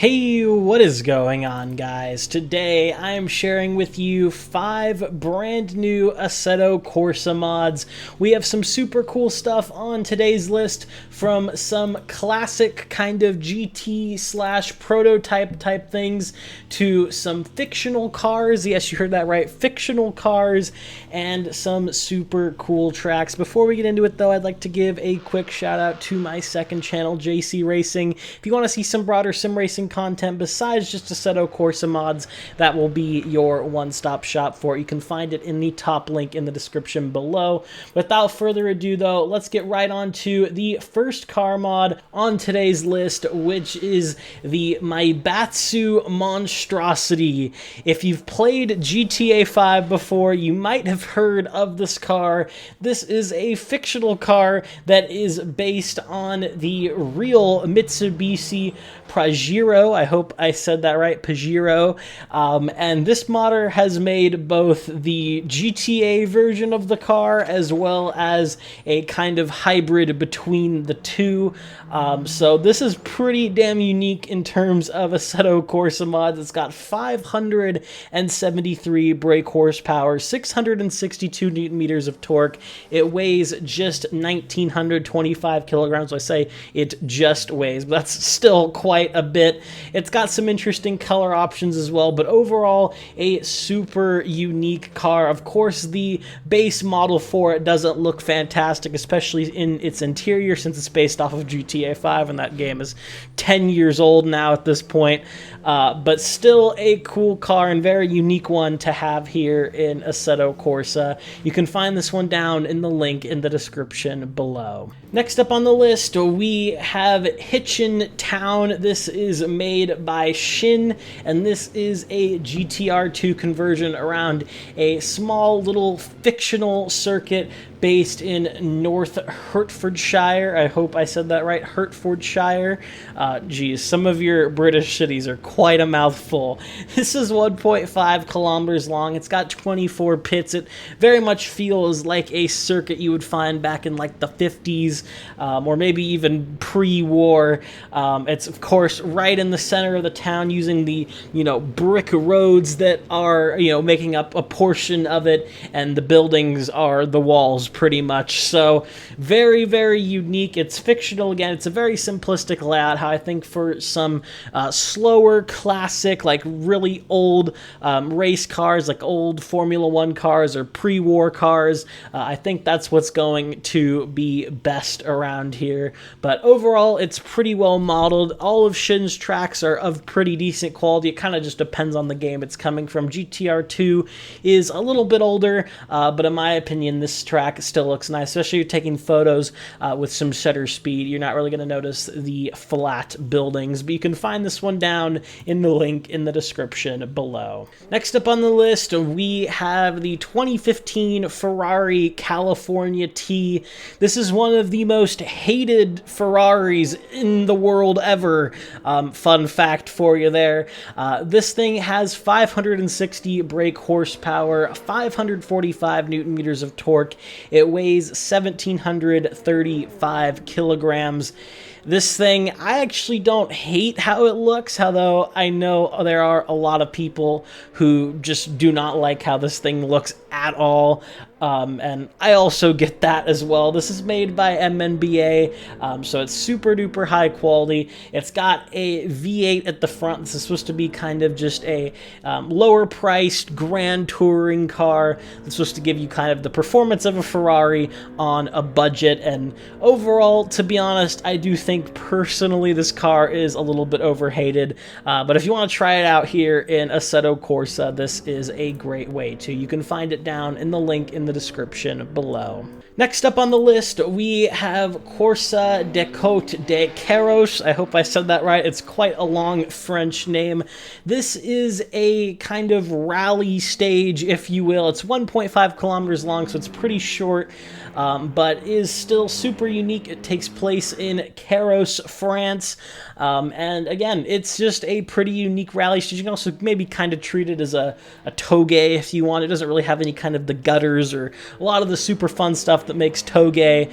Hey, what is going on, guys? Today I am sharing with you 5 brand new Assetto Corsa mods. We have some super cool stuff on today's list, from some classic kind of GT slash prototype type things to some fictional cars. Yes, you heard that right, fictional cars, and some super cool tracks. Before we get into it though, I'd like to give a quick shout out to my second channel, JC Racing. If you want to see some broader sim racing content besides just Assetto Corsa mods, that will be your one-stop shop for it. You can find it in the top link in the description below. Without further ado though, let's get right on to the first car mod on today's list, which is the Maibatsu Monstrosity. If you've played GTA 5 before, you might have heard of this car. This is a fictional car that is based on the real Mitsubishi Pajero. I hope I said that right, Pajero. And this modder has made both the GTA version of the car as well as a kind of hybrid between the two. So this is pretty damn unique in terms of Assetto Corsa mods. It's got 573 brake horsepower, 662 newton meters of torque. It weighs just 1,925 kilograms. So I say it just weighs, but that's still quite a bit. It's got some interesting color options as well, but overall a super unique car. Of course, the base model for it doesn't look fantastic, especially in its interior, since it's based off of GTA 5 and that game is 10 years old now at this point. But still a cool car and very unique one to have here in Assetto Corsa. You can find this one down in the link in the description below. Next up on the list, we have Hitchin Town. This is made by Shin, and this is a GTR2 conversion around a small little fictional circuit based in North Hertfordshire. I hope I said that right, Hertfordshire. Geez, some of your British cities are quite a mouthful. This is 1.5 kilometers long. It's got 24 pits. It very much feels like a circuit you would find back in like the 50s, or maybe even pre-war. It's of course right in the center of the town, using the brick roads that are making up a portion of it, and the buildings are the walls pretty much. So very, very unique. It's fictional again. It's a very simplistic layout, how I think for some slower classic, like really old race cars, like old Formula One cars or pre-war cars, I think that's what's going to be best around here. But overall, it's pretty well modeled. All of Shin's tracks are of pretty decent quality. It kind of just depends on the game it's coming from. GTR 2 is a little bit older, but in my opinion, this track still looks nice, especially if you're taking photos with some shutter speed. You're not really going to notice the flat buildings, but you can find this one down in the link in the description below. Next up on the list, we have the 2015 Ferrari California T. This is one of the most hated Ferraris in the world ever. Fun fact for you there. This thing has 560 brake horsepower, 545 newton meters of torque. It weighs 1,735 kilograms. This thing, I actually don't hate how it looks, although I know there are a lot of people who just do not like how this thing looks at all. And I also get that as well. This is made by MNBA, so it's super duper high quality. It's got a V8 at the front. This is supposed to be kind of just a lower priced grand touring car. It's supposed to give you kind of the performance of a Ferrari on a budget. And overall, to be honest, I do think personally this car is a little bit overhated. But if you want to try it out here in Assetto Corsa, this is a great way to. You can find it down in the link in the description below. Next up on the list, we have Corsa de Cote de Carros. I hope I said that right. It's quite a long French name. This is a kind of rally stage, if you will. It's 1.5 kilometers long, so it's pretty short, but is still super unique. It takes place in Carros, Carros, France. And again, it's just a pretty unique rally. So you can also maybe kind of treat it as a toge if you want. It doesn't really have any kind of the gutters or a lot of the super fun stuff that makes toge,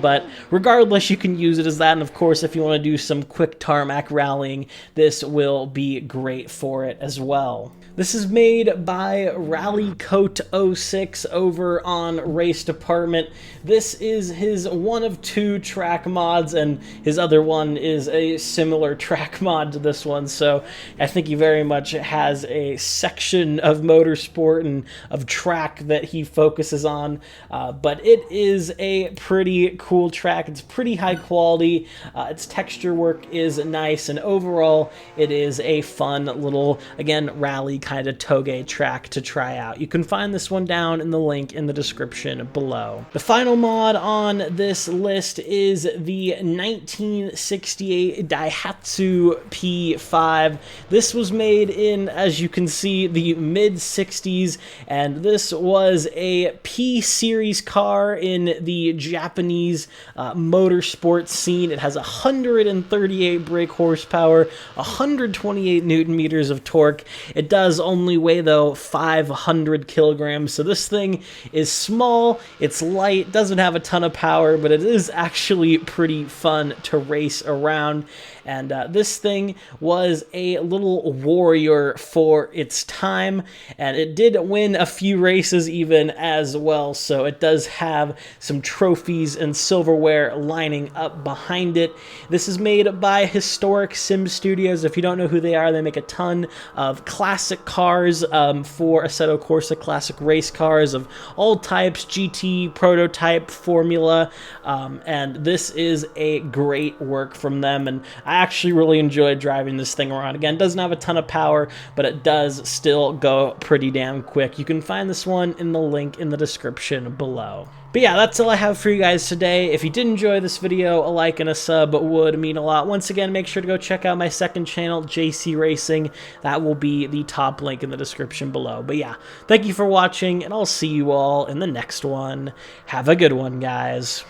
but regardless, you can use it as that. And of course, if you want to do some quick tarmac rallying, this will be great for it as well. This is made by Rally Cote 06 over on Race Department. This is his one of two track mods, and his other one is a similar track mod to this one. So I think he very much has a section of motorsport and of track that he focuses on. But it is a pretty cool track. It's pretty high quality. Its texture work is nice, and overall, it is a fun little, again, rally kind of toge track to try out. You can find this one down in the link in the description below. The final mod on this list is the 1968 Daihatsu P-5. This was made in, as you can see, the mid-60s, and this was a P-series car in the Japanese motorsport scene. It has 138 brake horsepower, 128 Newton meters of torque. It does only weigh, though, 500 kilograms, so this thing is small, it's light, doesn't have a ton of power, but it is actually pretty fun to race around. And this thing was a little warrior for its time, and it did win a few races even as well, so it does have some trophies and silverware lining up behind it. This is made by Historic Sim Studios. If you don't know who they are, they make a ton of classic cars for Assetto Corsa, classic race cars of all types, GT, prototype, Formula, and this is a great work from them, and I actually really enjoyed driving this thing around. Again, it doesn't have a ton of power, but it does still go pretty damn quick. You can find this one in the link in the description below. But yeah, that's all I have for you guys today. If you did enjoy this video, a like and a sub would mean a lot. Once again, make sure to go check out my second channel, JC Racing. That will be the top link in the description below. But yeah, thank you for watching, and I'll see you all in the next one. Have a good one, guys.